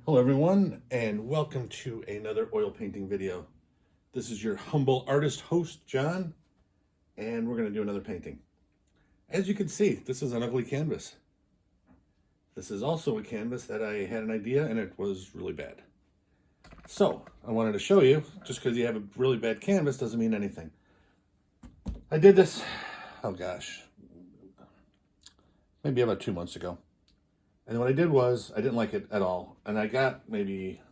Hello everyone, and welcome to another oil painting video. This is your humble artist host, John, and we're going to do another painting. As you can see, this is an ugly canvas. This is also a canvas that I had an idea and it was really bad. So, I wanted to show you, just because you have a really bad canvas doesn't mean anything. I did this, oh gosh, maybe about 2 months ago. And what I did was, I didn't like it at all. And I got maybe,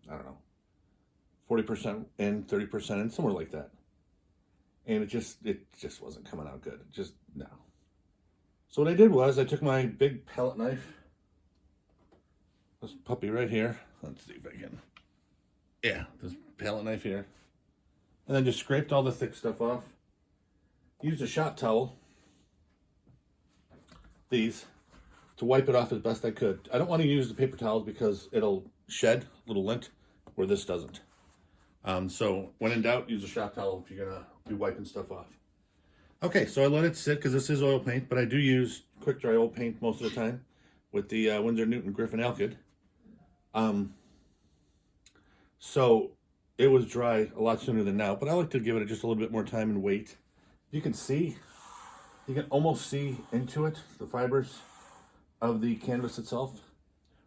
I don't know, 40% in, 30% in, somewhere like that. And it just wasn't coming out good. No. So what I did was, I took my big palette knife, this puppy right here. Let's see if I can, yeah, this palette knife here. And then just scraped all the thick stuff off. Used a shop towel, these, to wipe it off as best I could. I don't want to use the paper towels because it'll shed a little lint where this doesn't. So when in doubt, use a shop towel if you're gonna be wiping stuff off. Okay, so I let it sit because this is oil paint, but I do use quick dry oil paint most of the time with the Winsor Newton Griffin Alkyd. So it was dry a lot sooner than now, but I like to give it just a little bit more time and wait. You can see, you can almost see into it, the fibers of the canvas itself.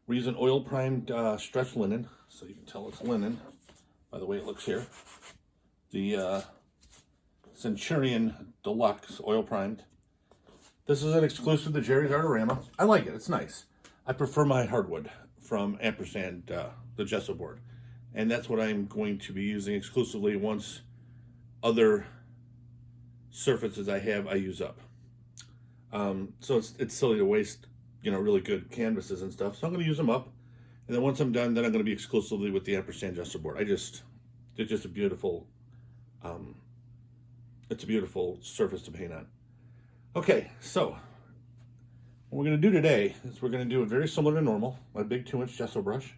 We're using oil primed stretch linen, so you can tell it's linen by the way it looks here. The Centurion Deluxe oil primed. This is an exclusive to Jerry's Artorama. I like it, it's nice. I prefer my hardwood from Ampersand, the gesso board. And that's what I'm going to be using exclusively once other surfaces I use up. So it's silly to waste, you know, really good canvases and stuff. So I'm going to use them up. And then once I'm done, then I'm going to be exclusively with the Ampersand gesso board. It's just a beautiful, it's a beautiful surface to paint on. Okay, so what we're going to do today is we're going to do it very similar to normal, my big 2-inch gesso brush.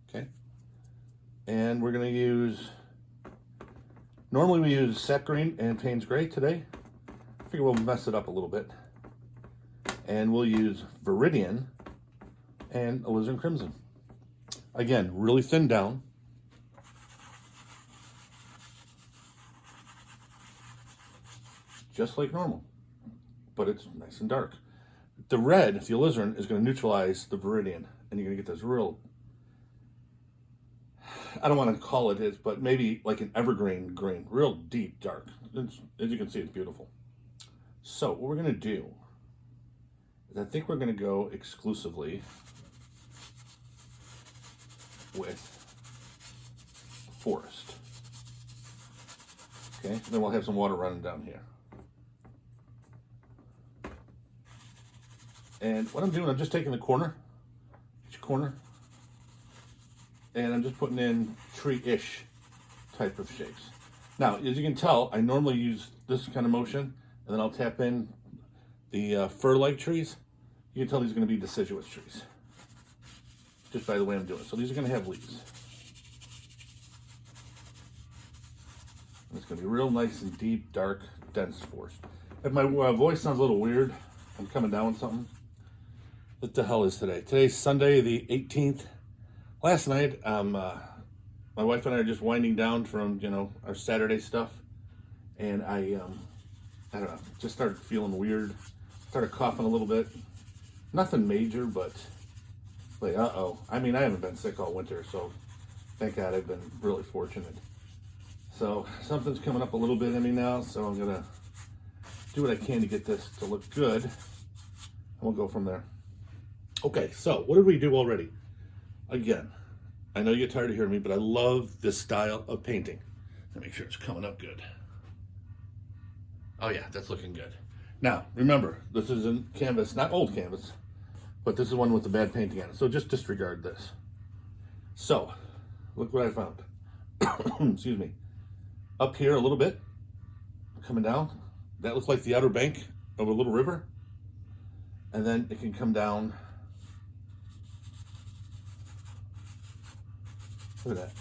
Okay. And we're going to use, normally we use sap green and Payne's gray today. I figure we'll mess it up a little bit. And we'll use Viridian and Alizarin Crimson. Again, really thin down. Just like normal, but it's nice and dark. The red, the alizarin, is going to neutralize the Viridian, and you're going to get this real, I don't want to call it this, but maybe like an evergreen green, real deep dark. As you can see, it's beautiful. So what we're going to do, I think we're going to go exclusively with forest. Okay, and then we'll have some water running down here. And what I'm doing, I'm just taking the corner, each corner, and I'm just putting in tree-ish type of shapes. Now, as you can tell, I normally use this kind of motion, and then I'll tap in the fir-like trees. You can tell these are going to be deciduous trees, just by the way I'm doing it. So these are going to have leaves. And it's going to be real nice and deep, dark, dense forest. If my voice sounds a little weird, I'm coming down with something. What the hell is today? Today's Sunday, the 18th. Last night, my wife and I are just winding down from, you know, our Saturday stuff. And I don't know, just started feeling weird. Started coughing a little bit. Nothing major, but like, I mean, I haven't been sick all winter, so thank God I've been really fortunate. So something's coming up a little bit in me now, so I'm gonna do what I can to get this to look good, and we'll go from there. Okay, so what did we do already? Again, I know you're tired of hearing me, but I love this style of painting. Let me make sure it's coming up good. Oh yeah, that's looking good. Now, remember, this is a canvas, not old canvas, but this is one with the bad painting on it. So just disregard this. So, look what I found. Excuse me. Up here a little bit, coming down. That looks like the outer bank of a little river. And then it can come down. Look at that.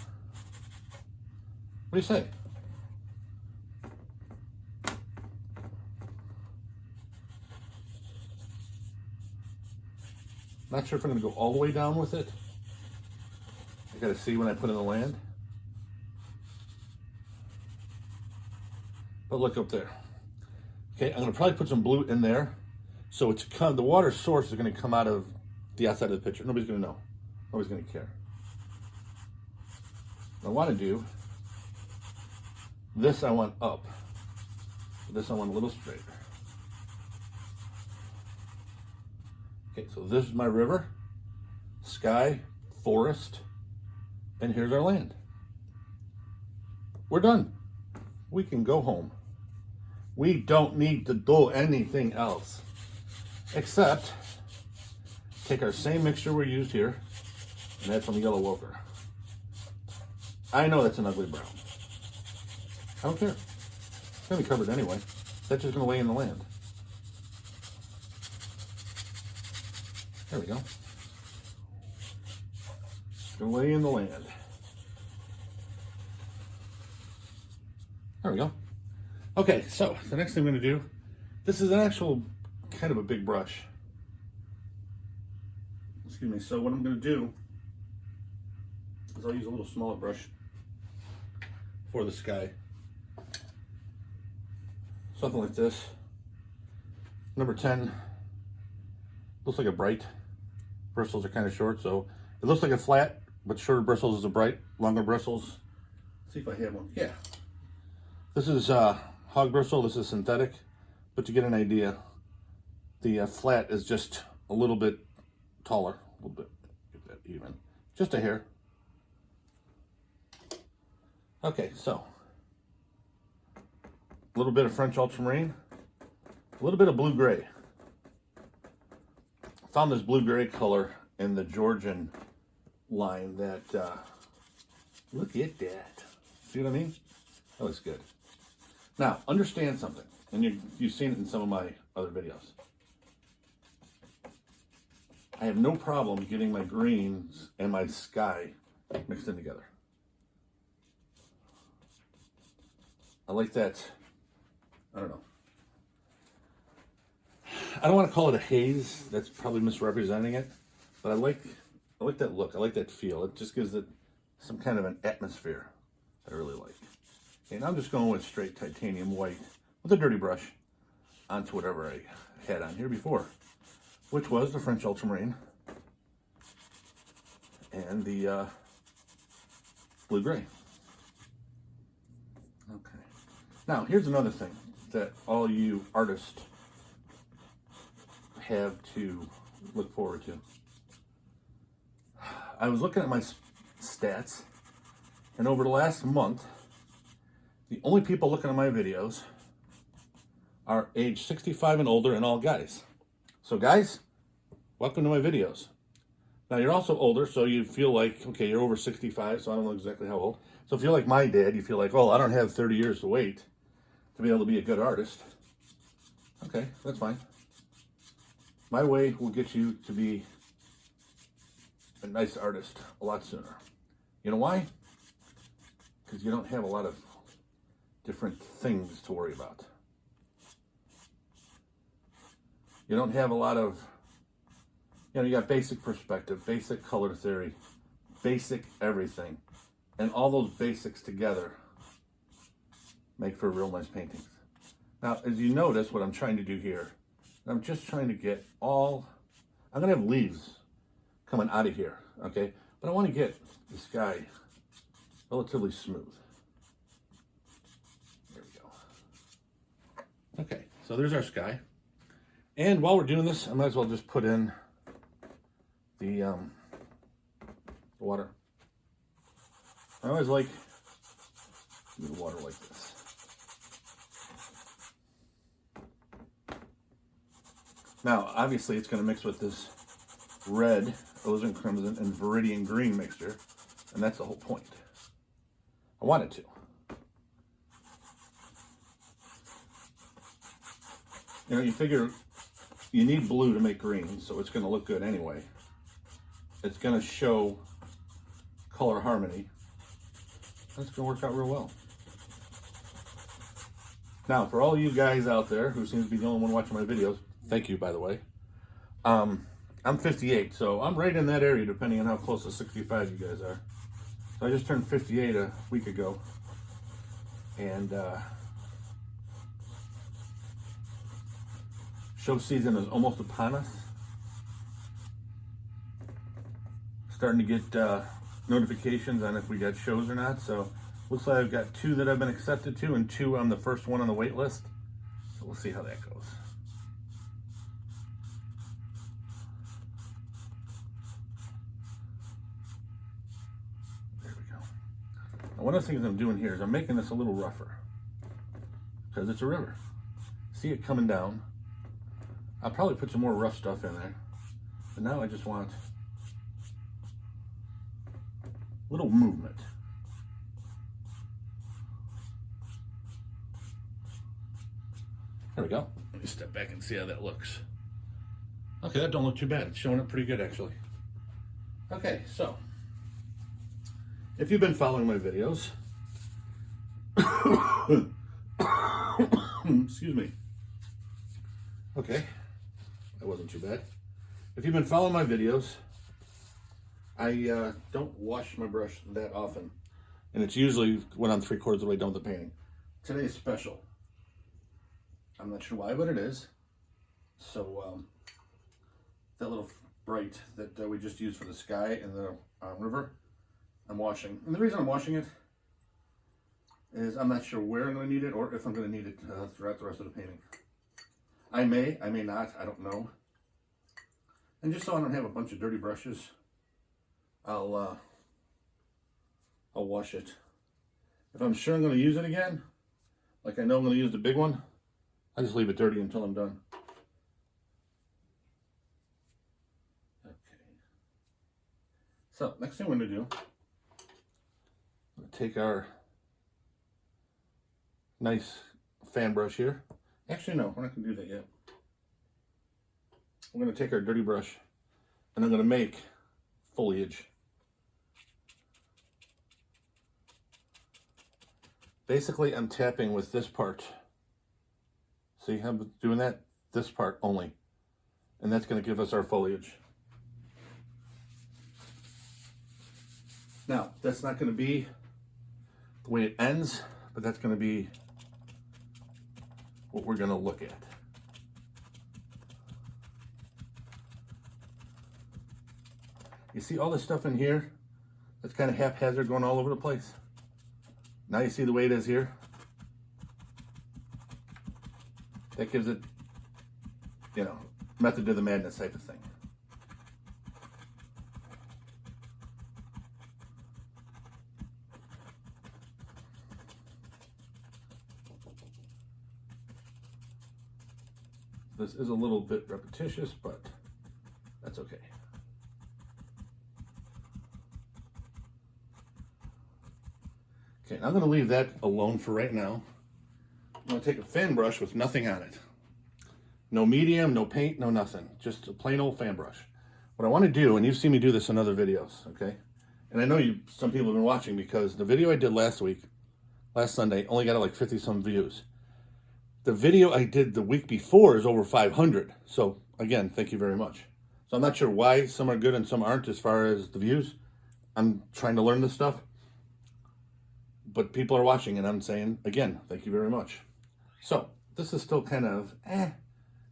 What do you say? Not sure if I'm going to go all the way down with it, I gotta see when I put in the land. But look up there. Okay, I'm gonna probably put some blue in there. So it's the water source is gonna come out of the outside of the picture. Nobody's gonna know. Nobody's gonna care. What I wanna do, this I want up. This I want a little straighter. Okay, so this is my river, sky, forest, and here's our land. We're done. We can go home. We don't need to do anything else except take our same mixture we used here and add some yellow ochre. I know that's an ugly brown. I don't care. It's gonna be covered anyway. That's just gonna lay in the land. There we go. It's gonna lay in the land. There we go. Okay, so the next thing I'm gonna do, this is an actual kind of a big brush. Excuse me. So what I'm gonna do is I'll use a little smaller brush for the sky. Something like this. Number 10. Looks like a bright. Bristles are kind of short, so it looks like a flat, but shorter bristles is a bright. Longer bristles. Let's see if I have one. Yeah. This is hog bristle. This is synthetic, but to get an idea, the flat is just a little bit taller. A little bit, get that even. Just a hair. Okay, so a little bit of French ultramarine, a little bit of blue-gray. Found this blue-gray color in the Georgian line that, look at that. See what I mean? That looks good. Now, understand something, and you've seen it in some of my other videos. I have no problem getting my greens and my sky mixed in together. I like that. I don't know. I don't want to call it a haze. That's probably misrepresenting it. But I like that look. I like that feel. It just gives it some kind of an atmosphere that I really like. Okay, now I'm just going with straight titanium white with a dirty brush onto whatever I had on here before, which was the French ultramarine and the blue-gray. Okay. Now, here's another thing that all you artists have to look forward to. I was looking at my stats, and over the last month, the only people looking at my videos are age 65 and older and all guys. So guys, welcome to my videos. Now you're also older, so you feel like, okay, you're over 65, so I don't know exactly how old. So if you're like my dad, you feel like, oh, I don't have 30 years to wait to be able to be a good artist. Okay, that's fine. My way will get you to be a nice artist a lot sooner. You know why? Because you don't have a lot of different things to worry about. You don't have a lot of, you got basic perspective, basic color theory, basic everything. And all those basics together make for real nice paintings. Now, as you notice, what I'm trying to do here, I'm just trying to get I'm going to have leaves coming out of here, okay? But I want to get the sky relatively smooth. There we go. Okay, so there's our sky. And while we're doing this, I might as well just put in the water. I always like to do the water like this. Now, obviously, it's going to mix with this red, alizarin crimson, and viridian green mixture, and that's the whole point. I want it to. You figure you need blue to make green, so it's going to look good anyway. It's going to show color harmony. That's going to work out real well. Now, for all you guys out there who seems to be the only one watching my videos, thank you, by the way. I'm 58, so I'm right in that area depending on how close to 65 you guys are. So I just turned 58 a week ago. And show season is almost upon us. Starting to get notifications on if we got shows or not. So looks like I've got 2 that I've been accepted to and 2 I'm the first one on the wait list. So we'll see how that goes. There we go. Now, one of the things I'm doing here is I'm making this a little rougher because it's a river. See it coming down. I'll probably put some more rough stuff in there. But now I just want little movement. There we go. Let me step back and see how that looks. Okay, that don't look too bad. It's showing up pretty good, actually. Okay, so if you've been following my videos, excuse me. Okay, that wasn't too bad. If you've been following my videos, I don't wash my brush that often, and it's usually when I'm 3/4 of the way done with the painting. Today is special. I'm not sure why, but it is. So that little bright that we just used for the sky and the river, I'm washing. And the reason I'm washing it is I'm not sure where I'm going to need it or if I'm going to need it throughout the rest of the painting. I may not, I don't know. And just so I don't have a bunch of dirty brushes, I'll wash it. If I'm sure I'm going to use it again, like I know I'm going to use the big one, I just leave it dirty until I'm done. Okay. So next thing we're going to do, I'm going to take our nice fan brush here. Actually, no, we're not going to do that yet. We're going to take our dirty brush and I'm going to make foliage. Basically, I'm tapping with this part. See how I'm doing that? This part only. And that's going to give us our foliage. Now, that's not going to be the way it ends, but that's going to be what we're going to look at. You see all this stuff in here? That's kind of haphazard going all over the place. Now you see the way it is here? That gives it, you know, method to the madness type of thing. This is a little bit repetitious, but that's okay. Okay, now I'm going to leave that alone for right now. I'm going to take a fan brush with nothing on it. No medium, no paint, no nothing. Just a plain old fan brush. What I want to do, and you've seen me do this in other videos, okay? And I know some people have been watching because the video I did last Sunday, only got like 50 some views. The video I did the week before is over 500. So again, thank you very much. So I'm not sure why some are good and some aren't as far as the views. I'm trying to learn this stuff. But people are watching and I'm saying, again, thank you very much. So this is still kind of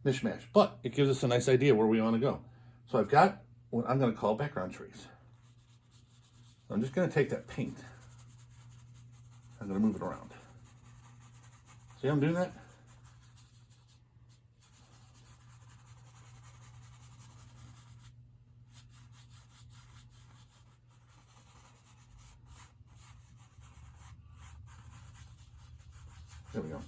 mishmash, but it gives us a nice idea where we want to go. So I've got what I'm going to call background trees. I'm just going to take that paint. I'm going to move it around. See how I'm doing that? There we go.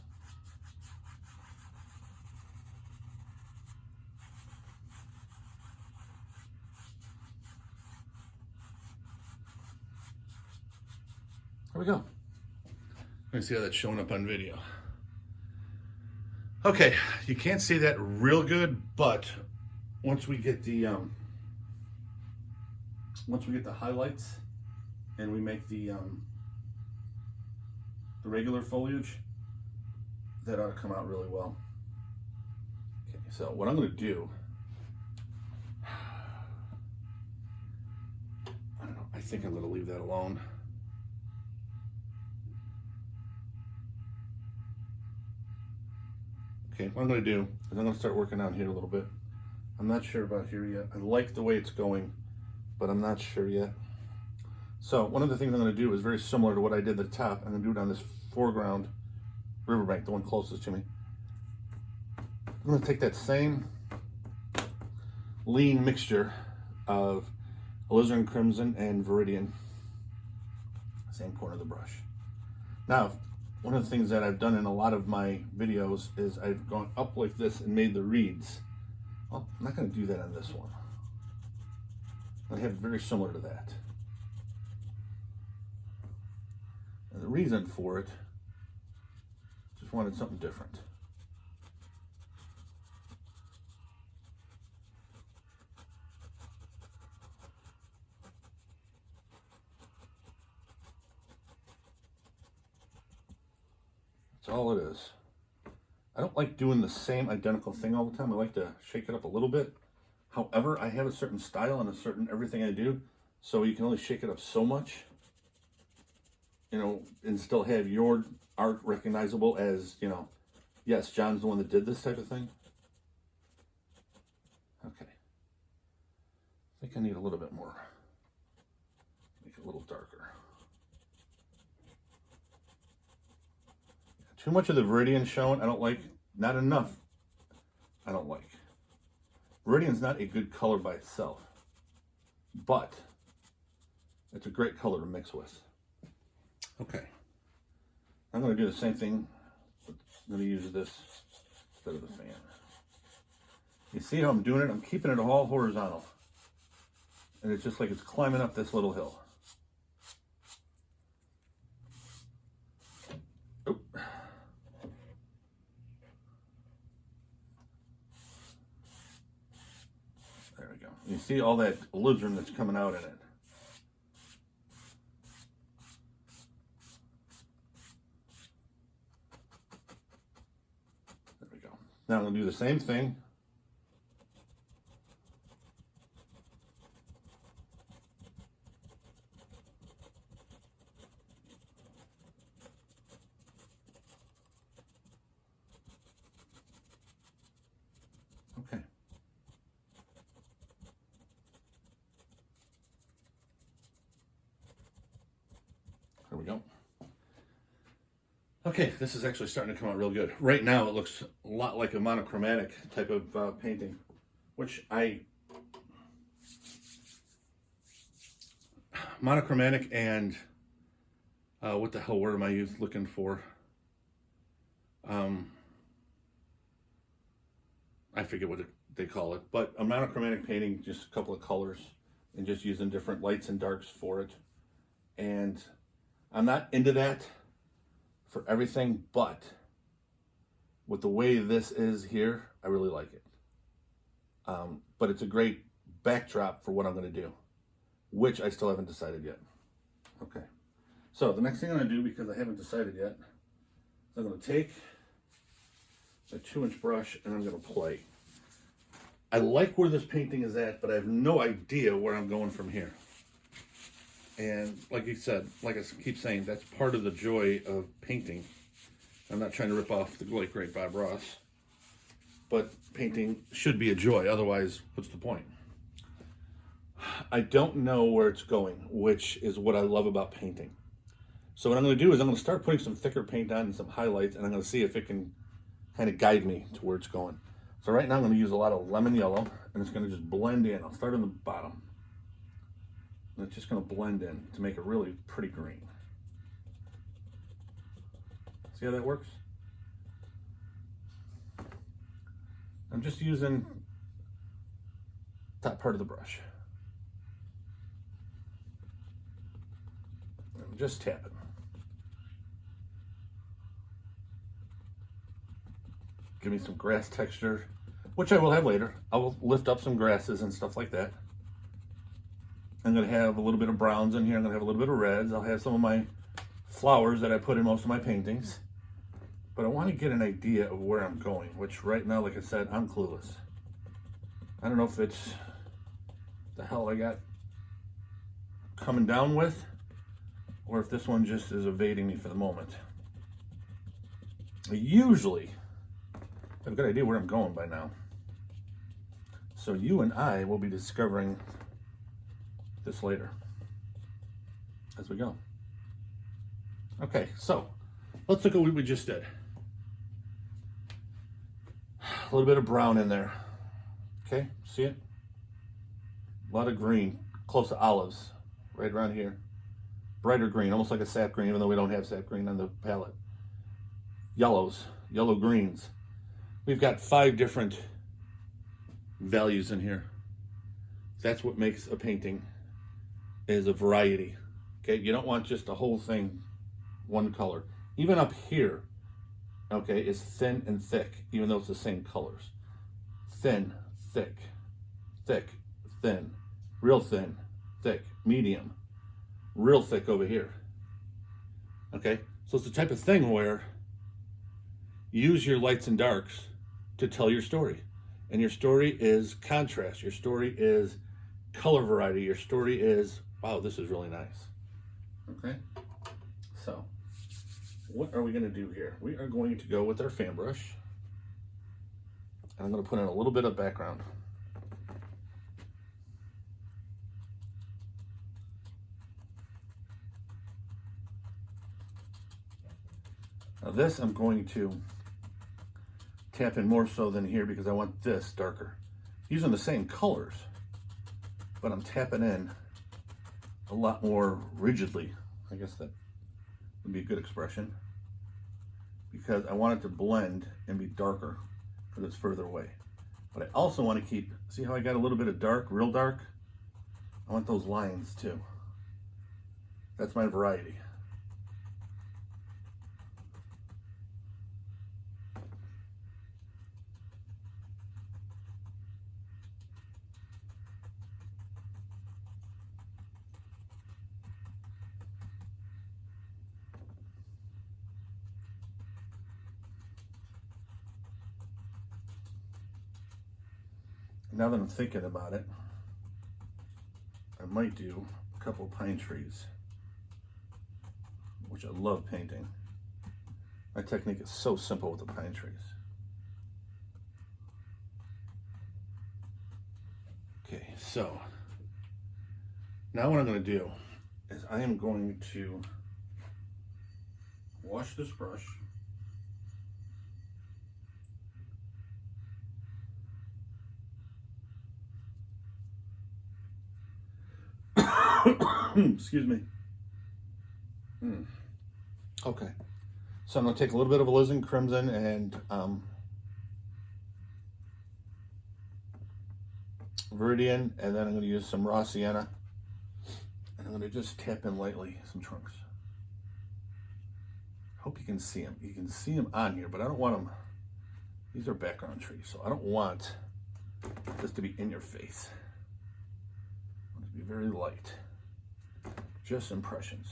There we go. Let me see how that's showing up on video. Okay, you can't see that real good, but once we get the highlights and we make the regular foliage, that ought to come out really well. Okay, so what I'm going to do, think I'm going to leave that alone. Okay, what I'm going to do is I'm going to start working on here a little bit. I'm not sure about here yet. I like the way it's going, but I'm not sure yet. So one of the things I'm going to do is very similar to what I did at the top. I'm going to do it on this foreground riverbank, the one closest to me. I'm going to take that same lean mixture of alizarin crimson and viridian, same corner of the brush. Now, one of the things that I've done in a lot of my videos is I've gone up like this and made the reeds. Well, I'm not going to do that on this one. I have it very similar to that. And the reason for it, just wanted something different. That's all it is. I don't like doing the same identical thing all the time. I like to shake it up a little bit. However, I have a certain style and a certain everything I do, so you can only shake it up so much, you know, and still have your art recognizable as, you know, yes, John's the one that did this type of thing. Okay. I think I need a little bit more. Make it a little darker. Too much of the viridian shown, I don't like. Not enough, I don't like. Viridian's not a good color by itself, but it's a great color to mix with. Okay. I'm going to do the same thing. I'm going to use this instead of the fan. You see how I'm doing it? I'm keeping it all horizontal. And it's just like it's climbing up this little hill. Oop. There we go. You see all that alizarin that's coming out in it. There we go. Now I'm going to do the same thing. Okay. There we go. Okay, this is actually starting to come out real good. Right now it looks a lot like a monochromatic type of painting, which monochromatic and what the hell word am I looking for? I forget what they call it, but a monochromatic painting, just a couple of colors and just using different lights and darks for it. And I'm not into that for everything, but with the way this is here, I really like it. But it's a great backdrop for what I'm going to do, which I still haven't decided yet. Okay, so the next thing I'm going to do, because I haven't decided yet, is I'm going to take a 2-inch brush and I'm going to play. I like where this painting is at, but I have no idea where I'm going from here. And like you said, like I keep saying, that's part of the joy of painting. I'm not trying to rip off the late great Bob Ross, but painting should be a joy. Otherwise, what's the point? I don't know where it's going, which is what I love about painting. So what I'm going to do is I'm going to start putting some thicker paint on and some highlights, and I'm going to see if it can kind of guide me to where it's going. So right now I'm going to use a lot of lemon yellow, and it's going to just blend in. I'll start on the bottom. And it's just going to blend in to make a really pretty green. See how that works? I'm just using top part of the brush. And just tap it. Give me some grass texture, which I will have later. I will lift up some grasses and stuff like that. I'm going to have a little bit of browns in here. I'm going to have a little bit of reds. I'll have some of my flowers that I put in most of my paintings. But I want to get an idea of where I'm going, which right now, like I said, I'm clueless. I don't know if it's the hell I got coming down with, or if this one just is evading me for the moment. I usually have a good idea where I'm going by now. So you and I will be discovering this later as we go. Okay, so let's look at what we just did. A little bit of brown in there. Okay, see it? A lot of green, close to olives, right around here. Brighter green, almost like a sap green, even though we don't have sap green on the palette. Yellows, yellow greens. We've got 5 different values in here. That's what makes a painting, is a variety. Okay, you don't want just a whole thing one color. Even up here, okay, is thin and thick, even though it's the same colors. Thin, thick, thick, thin, real thin, thick, medium, real thick over here. Okay, so it's the type of thing where you use your lights and darks to tell your story. And your story is contrast. Your story is color variety. Your story is, wow, this is really nice. Okay, so what are we going to do here? We are going to go with our fan brush. And I'm going to put in a little bit of background. Now this I'm going to tap in more so than here because I want this darker. Using the same colors, but I'm tapping in a lot more rigidly. I guess that would be a good expression, because I want it to blend and be darker because it's further away. But I also want to keep, see how I got a little bit of dark, real dark? I want those lines too. That's my variety. Now that I'm thinking about it, I might do a couple pine trees, which I love painting. My technique is so simple with the pine trees. Okay, so now what I'm going to do is I am going to wash this brush. Excuse me. Okay, so I'm going to take a little bit of alizarin crimson and Viridian, and then I'm going to use some raw sienna, and I'm going to just tap in lightly some trunks. Hope you can see them. You can see them on here, but I don't want them. These are background trees, so I don't want this to be in your face. I want it to be very light. Just impressions.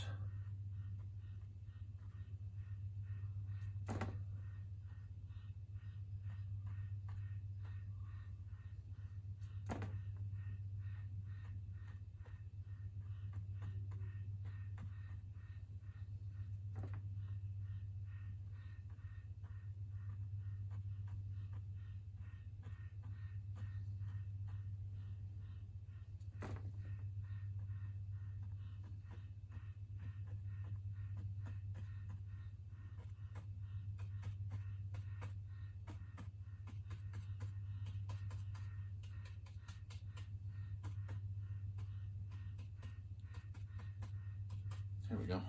There we go.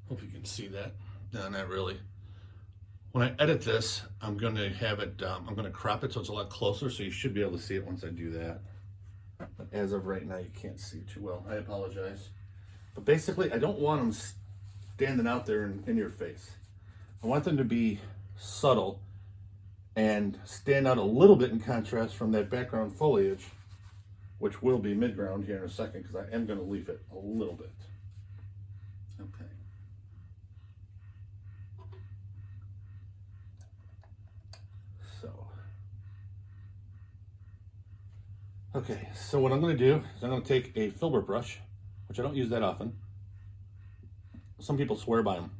Hope you can see that. No, not really. When I edit this, I'm going to have it, I'm going to crop it so it's a lot closer, so you should be able to see it once I do that. But as of right now, you can't see too well. I apologize. But basically, I don't want them standing out there in your face. I want them to be subtle and stand out a little bit in contrast from that background foliage, which will be mid-ground here in a second, because I am going to leaf it a little bit. Okay. So, Okay, so what I'm going to do is I'm going to take a filbert brush, which I don't use that often. Some people swear by them.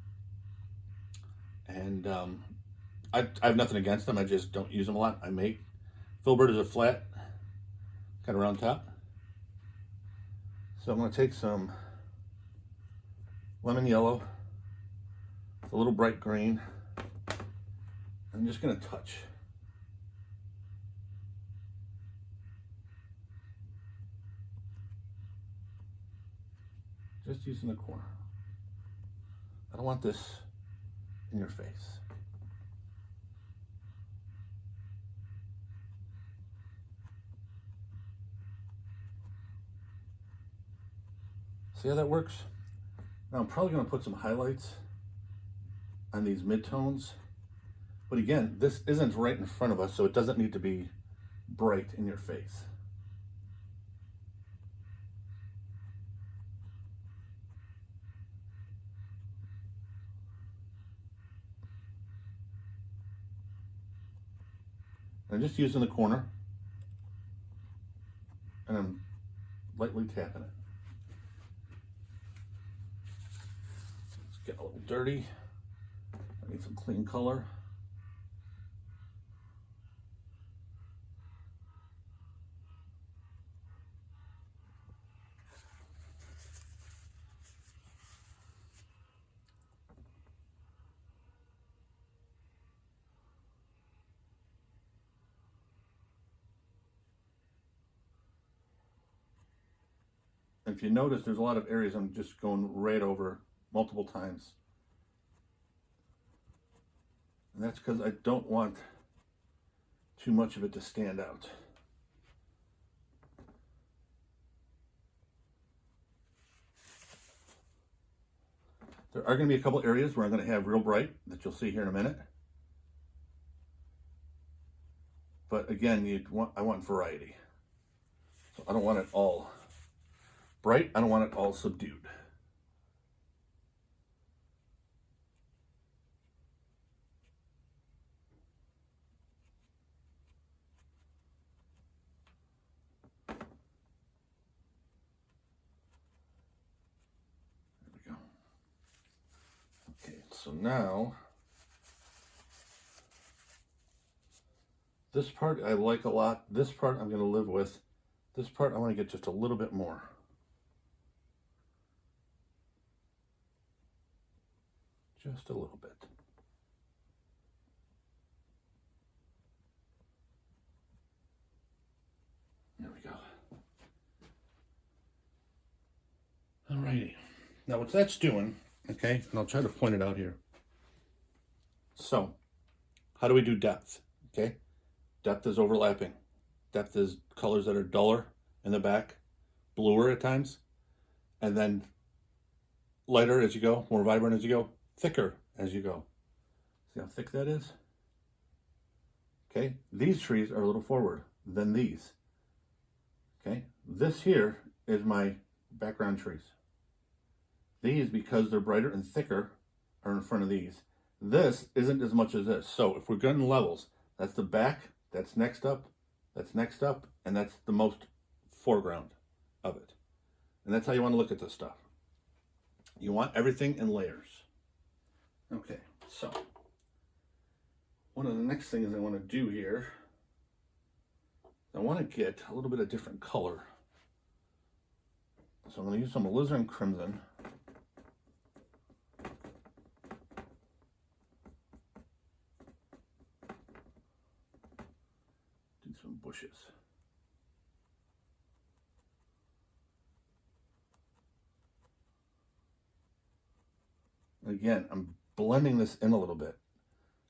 And I have nothing against them. I just don't use them a lot. I make filbert is a flat, kind of round top. So I'm going to take some lemon yellow, a little bright green. I'm just going to touch. Just using the corner. I don't want this in your face. See how that works? Now I'm probably going to put some highlights on these midtones. But again, this isn't right in front of us, so it doesn't need to be bright in your face. I'm just using the corner, and I'm lightly tapping it. Let's get a little dirty. I need some clean color. If you notice, there's a lot of areas I'm just going right over multiple times. And that's because I don't want too much of it to stand out. There are going to be a couple areas where I'm going to have real bright that you'll see here in a minute. But again, I want variety. So I don't want it all bright. I don't want it all subdued. There we go. Okay, so now this part I like a lot. This part I'm going to live with. This part I want to get just a little bit more. Just a little bit. There we go. Alrighty. Now what that's doing, okay, and I'll try to point it out here. So, how do we do depth? Okay, depth is overlapping. Depth is colors that are duller in the back, bluer at times, and then lighter as you go, more vibrant as you go, thicker as you go. See how thick that is? Okay, these trees are a little forward than these. Okay, this here is my background trees. These, because they're brighter and thicker, are in front of these. This isn't as much as this. So if we're getting levels, that's the back, that's next up, and that's the most foreground of it. And that's how you want to look at this stuff. You want everything in layers. Okay, so one of the next things I want to do here, I want to get a little bit of different color. So I'm going to use some alizarin crimson. Do some bushes. Again, I'm blending this in a little bit.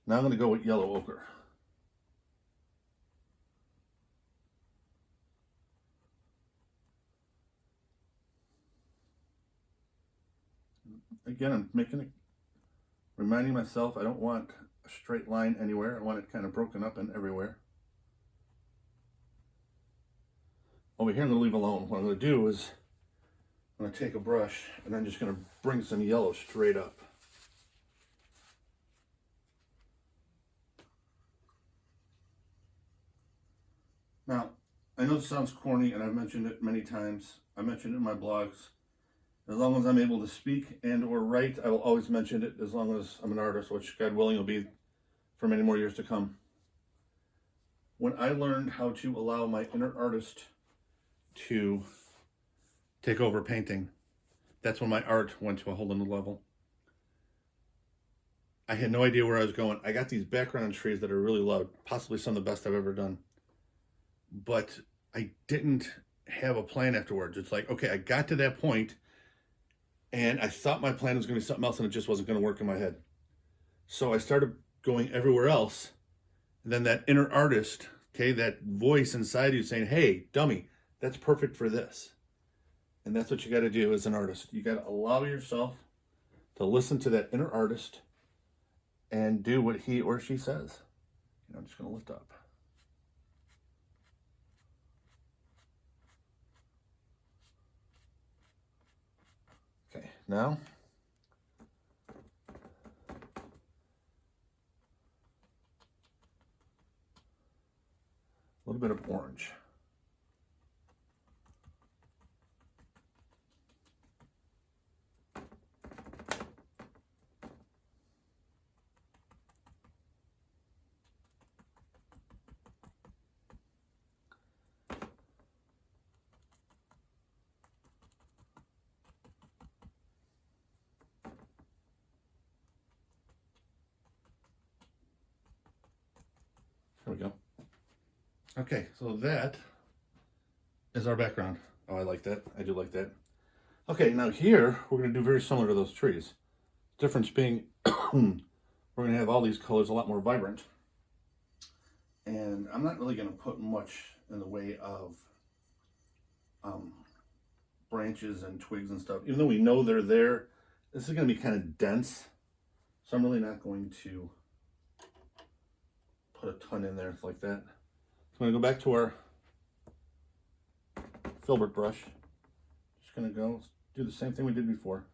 Now I'm going to go with yellow ochre. Again, I'm reminding myself I don't want a straight line anywhere. I want it kind of broken up and everywhere. Over here I'm going to leave alone. What I'm going to do is I'm going to take a brush and I'm just going to bring some yellow straight up. Now, I know this sounds corny, and I've mentioned it many times. I mentioned it in my blogs. As long as I'm able to speak and or write, I will always mention it as long as I'm an artist, which God willing will be for many more years to come. When I learned how to allow my inner artist to take over painting, that's when my art went to a whole new level. I had no idea where I was going. I got these background trees that are really loud, possibly some of the best I've ever done. But I didn't have a plan afterwards. It's like, okay, I got to that point and I thought my plan was going to be something else and it just wasn't going to work in my head. So I started going everywhere else. And then that inner artist, okay, that voice inside you saying, hey, dummy, that's perfect for this. And that's what you got to do as an artist. You got to allow yourself to listen to that inner artist and do what he or she says. I'm just going to lift up. Okay, now a little bit of orange. There we go. Okay, so that is our background. Oh, I like that. I do like that. Okay, now here we're going to do very similar to those trees. Difference being we're going to have all these colors a lot more vibrant. And I'm not really going to put much in the way of branches and twigs and stuff. Even though we know they're there, this is going to be kind of dense. So I'm really not going to put a ton in there like that. So I'm going to go back to our filbert brush. Just going to go do the same thing we did before.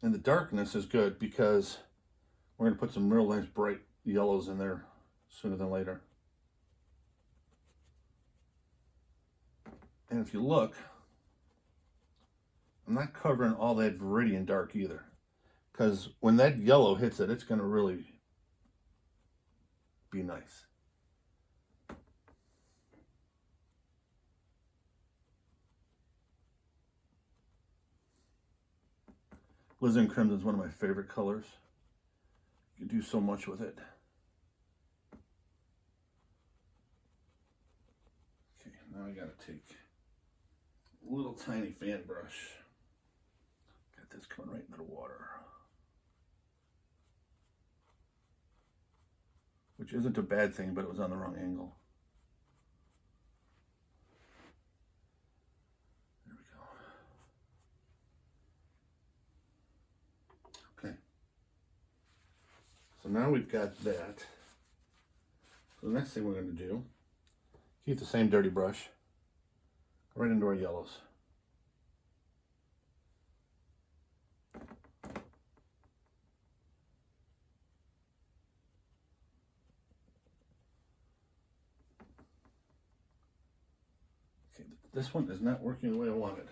And the darkness is good because we're going to put some real nice bright yellows in there sooner than later. And if you look, I'm not covering all that viridian dark either, because when that yellow hits it, it's going to really be nice. Alizarin Crimson is one of my favorite colors. You can do so much with it. Okay, now I gotta take a little tiny fan brush. Got this coming right into the water. Which isn't a bad thing, but it was on the wrong angle. There we go. Okay. So now we've got that. So the next thing we're going to do, keep the same dirty brush, right into our yellows. Okay, this one is not working the way I wanted.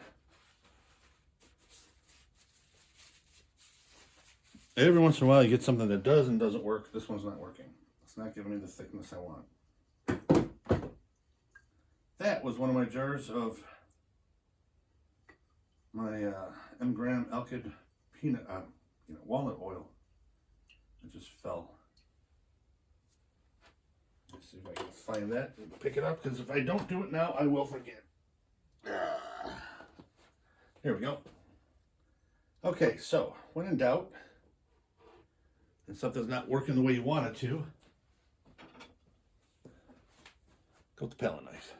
Every once in a while you get something that does and doesn't work. This one's not working. It's not giving me the thickness I want. That was one of my jars of my M-gram alkyd peanut, walnut oil. It just fell. Let's see if I can find that and pick it up, because if I don't do it now, I will forget. Here we go. Okay, so when in doubt, and something's not working the way you want it to, go with the palette knife.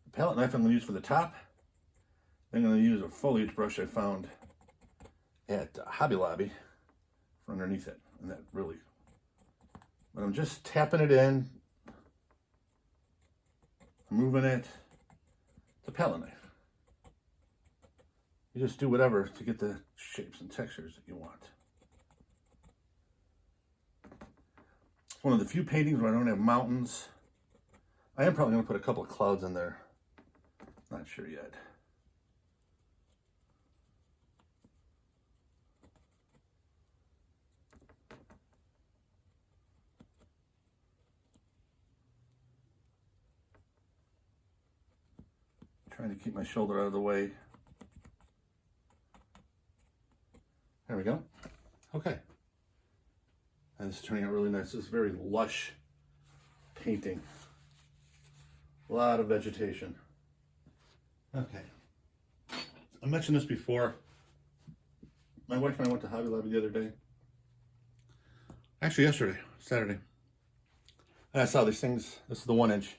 The palette knife I'm going to use for the top. I'm going to use a foliage brush I found at Hobby Lobby for underneath it, and that really But I'm just tapping it in, moving it. It's a palette knife. You just do whatever to get the shapes and textures that you want. It's one of the few paintings where I don't have mountains. I am probably going to put a couple of clouds in there. Not sure yet. Trying to keep my shoulder out of the way. There we go. Okay. And this is turning out really nice. This is very lush painting. A lot of vegetation. Okay. I mentioned this before. My wife and I went to Hobby Lobby the other day. Actually, yesterday, Saturday. And I saw these things. This is the 1-inch.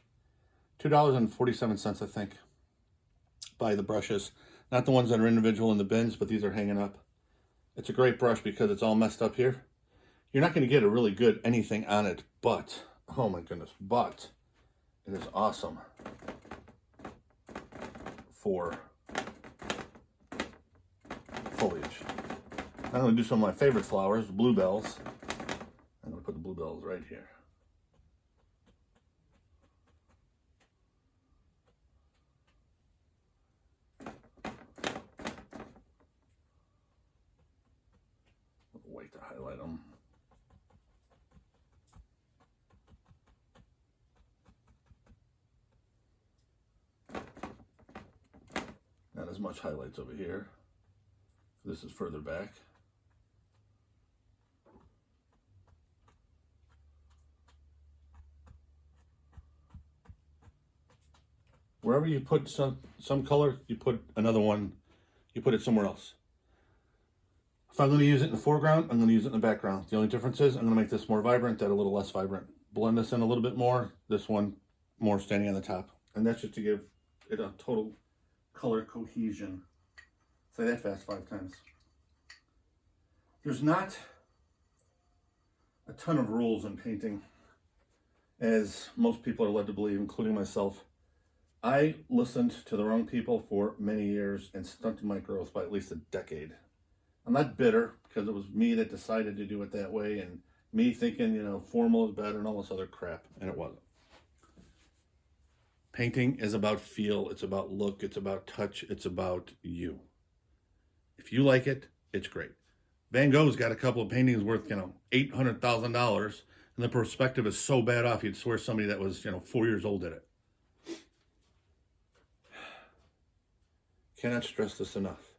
$2.47, I think. Buy the brushes. Not the ones that are individual in the bins, but these are hanging up. It's a great brush because it's all messed up here. You're not going to get a really good anything on it, but, oh my goodness, but it is awesome for foliage. I'm going to do some of my favorite flowers, bluebells. I'm going to put the bluebells right here. White to highlight them. Not as much highlights over here. This is further back. Wherever you put some color, you put another one, you put it somewhere else. If I'm going to use it in the foreground, I'm going to use it in the background. The only difference is I'm going to make this more vibrant, that a little less vibrant. Blend this in a little bit more, this one more standing on the top. And that's just to give it a total color cohesion. Say that fast 5 times. There's not a ton of rules in painting, as most people are led to believe, including myself. I listened to the wrong people for many years and stunted my growth by at least a decade. I'm not bitter because it was me that decided to do it that way and me thinking, you know, formal is better and all this other crap, and it wasn't. Painting is about feel, it's about look, it's about touch, it's about you. If you like it, it's great. Van Gogh's got a couple of paintings worth, you know, $800,000, and the perspective is so bad off, you'd swear somebody that was, you know, 4 years old did it. Cannot stress this enough.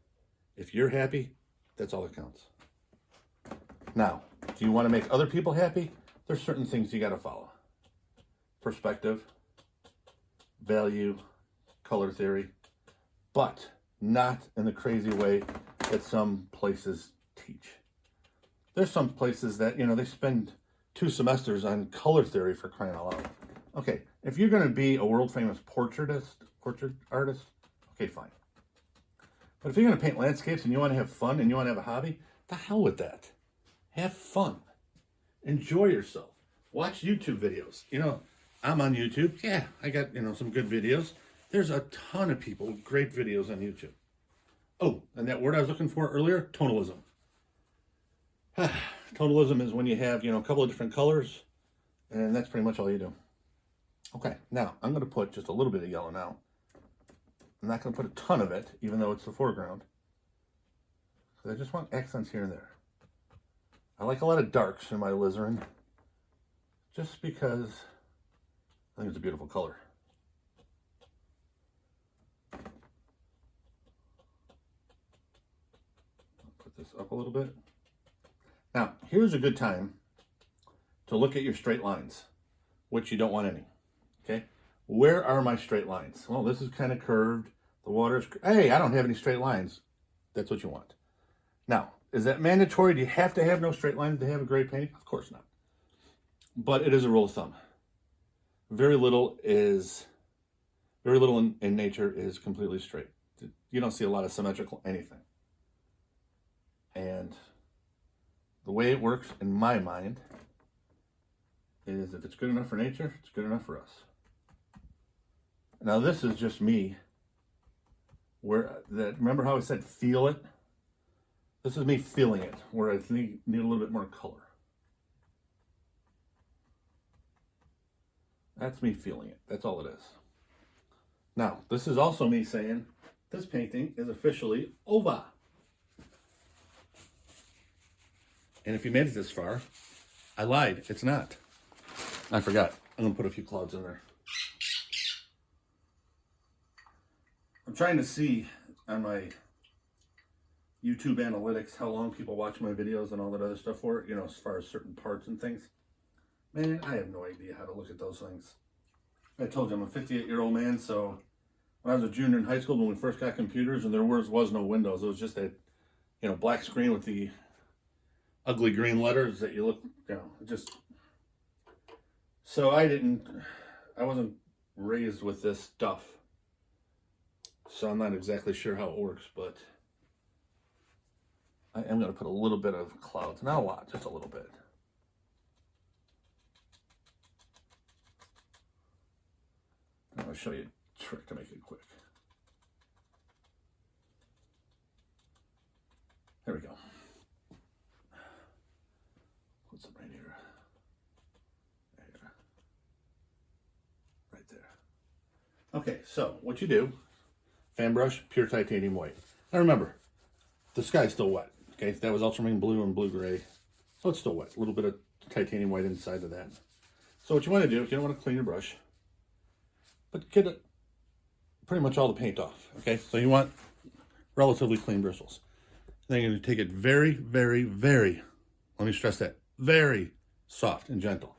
If you're happy, that's all that counts. Now, do you want to make other people happy? There's certain things you got to follow. Perspective, value, color theory, but not in the crazy way that some places teach. There's some places that, you know, they spend 2 semesters on color theory for crying out loud. Okay, if you're going to be a world famous portrait artist, okay, fine. But if you're going to paint landscapes and you want to have fun and you want to have a hobby, the hell with that. Have fun. Enjoy yourself. Watch YouTube videos. You know, I'm on YouTube. Yeah, I got, you know, some good videos. There's a ton of people with great videos on YouTube. Oh, and that word I was looking for earlier, tonalism. Tonalism is when you have, you know, a couple of different colors, and that's pretty much all you do. Okay, now I'm going to put just a little bit of yellow now. I'm not going to put a ton of it, even though it's the foreground. So I just want accents here and there. I like a lot of darks in my alizarin, just because I think it's a beautiful color. I'll put this up a little bit. Now, here's a good time to look at your straight lines, which you don't want any, okay? Where are my straight lines? Well, this is kind of curved. The water's, hey, I don't have any straight lines. That's what you want. Now, is that mandatory? Do you have to have no straight lines to have a great painting? Of course not. But it is a rule of thumb. Very little in nature is completely straight. You don't see a lot of symmetrical anything. And the way it works in my mind is if it's good enough for nature, it's good enough for us. Now this is just me. Remember how I said feel it? This is me feeling it, where I need a little bit more color. That's me feeling it. That's all it is. Now, this is also me saying this painting is officially over. And if you made it this far, I lied. It's not. I forgot. I'm going to put a few clouds in there. I'm trying to see on my YouTube analytics how long people watch my videos and all that other stuff for, as far as certain parts and things. Man, I have no idea how to look at those things. I told you I'm a 58-year-old man, so when I was a junior in high school, when we first got computers and there was no windows, it was just a, black screen with the ugly green letters that you look, just. So I wasn't raised with this stuff. So I'm not exactly sure how it works, but I am going to put a little bit of clouds. Not a lot, just a little bit. I'm going to show you a trick to make it quick. There we go. Put some right here. Right there. Okay, so what you do, fan brush, pure titanium white. Now remember, the sky's still wet. Okay, that was ultramarine blue and blue gray. So it's still wet. A little bit of titanium white inside of that. So what you want to do, if you don't want to clean your brush, but get it pretty much all the paint off. Okay, so you want relatively clean bristles. Then you're going to take it very, very, very, let me stress that, very soft and gentle.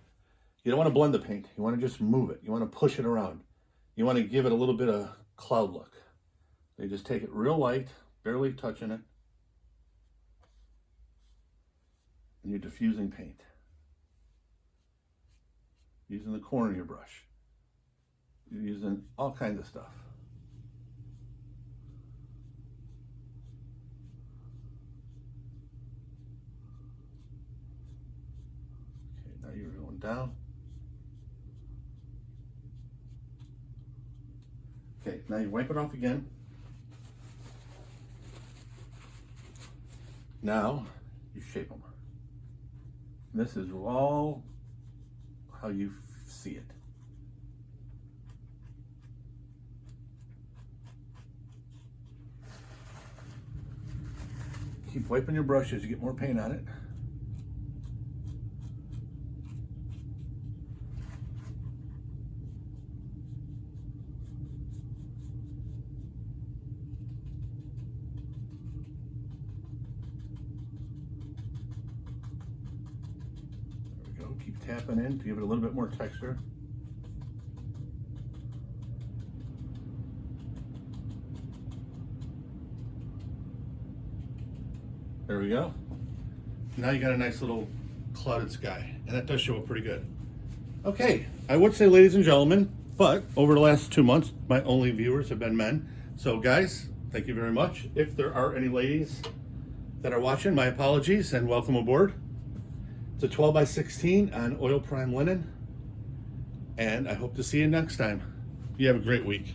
You don't want to blend the paint. You want to just move it. You want to push it around. You want to give it a little bit of cloud look. So you just take it real light, barely touching it, and you're diffusing paint. Using the corner of your brush. You're using all kinds of stuff. Okay, now you're going down. Okay, now you wipe it off again. Now you shape them. This is all how you see it. Keep wiping your brush as you get more paint on it. There we go. Keep tapping in to give it a little bit more texture. There we go. Now you got a nice little clouded sky, and that does show up pretty good. Okay, I would say ladies and gentlemen, but over the last 2 months, my only viewers have been men. So guys, thank you very much. If there are any ladies that are watching, my apologies and welcome aboard. It's a 12 by 16 on oil prime linen, and I hope to see you next time. You have a great week.